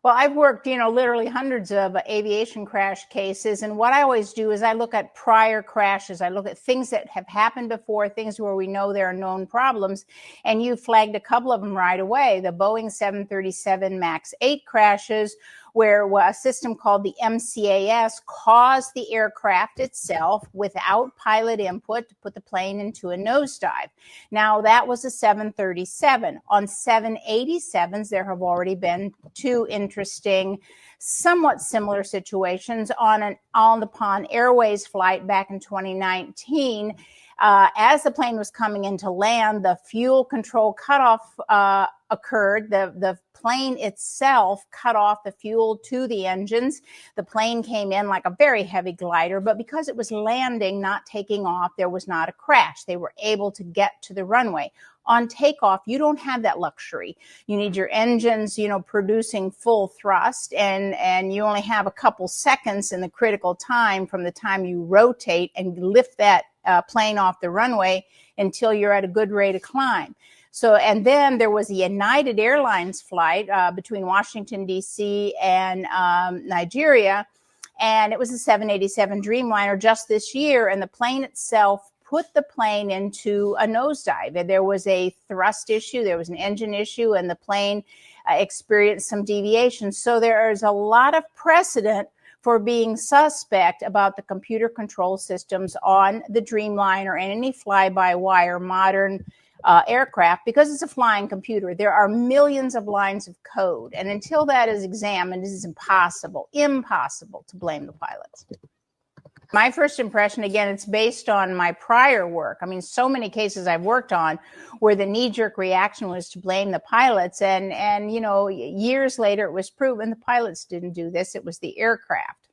Well, I've worked, literally hundreds of aviation crash cases. And what I always do is I look at prior crashes. I look at things that have happened before, things where we know there are known problems. And you flagged a couple of them right away. The Boeing 737 MAX 8 crashes, where a system called the MCAS caused the aircraft itself without pilot input to put the plane into a nosedive. Now, that was a 737. On 787s, there have already been two interesting, somewhat similar situations. On an All Nippon Airways flight back in 2019, as the plane was coming into land, the fuel control cutoff occurred. The plane itself cut off the fuel to the engines. The plane came in like a very heavy glider, but because it was landing, not taking off, there was not a crash. They were able to get to the runway. On takeoff, you don't have that luxury. You need your engines, producing full thrust, and you only have a couple seconds in the critical time from the time you rotate and lift that plane off the runway until you're at a good rate of climb. So, and then there was a United Airlines flight between Washington, D.C. and Nigeria, and it was a 787 Dreamliner just this year, and the plane itself put the plane into a nosedive. And there was a thrust issue, there was an engine issue, and the plane experienced some deviation. So there is a lot of precedent for being suspect about the computer control systems on the Dreamliner and any fly-by-wire modern aircraft, because it's a flying computer. There are millions of lines of code, and until that is examined, it is impossible to blame the pilots. My first impression, again, it's based on my prior work. I mean, so many cases I've worked on where the knee-jerk reaction was to blame the pilots, and years later it was proven the pilots didn't do this, it was the aircraft.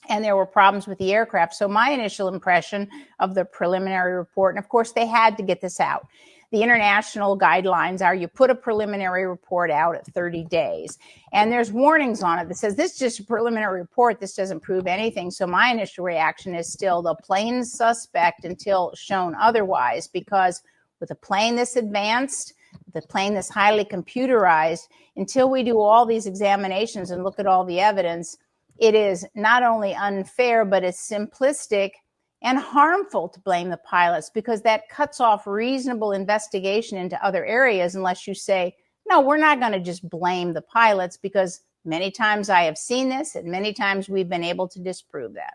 And there were problems with the aircraft. So my initial impression of the preliminary report, and of course they had to get this out. The international guidelines are you put a preliminary report out at 30 days. And there's warnings on it that says this is just a preliminary report. This doesn't prove anything. So my initial reaction is still the plane suspect until shown otherwise, because with a plane this advanced, the plane that's highly computerized, until we do all these examinations and look at all the evidence, it is not only unfair, but it's simplistic and harmful to blame the pilots, because that cuts off reasonable investigation into other areas unless you say, no, we're not going to just blame the pilots, because many times I have seen this and many times we've been able to disprove that.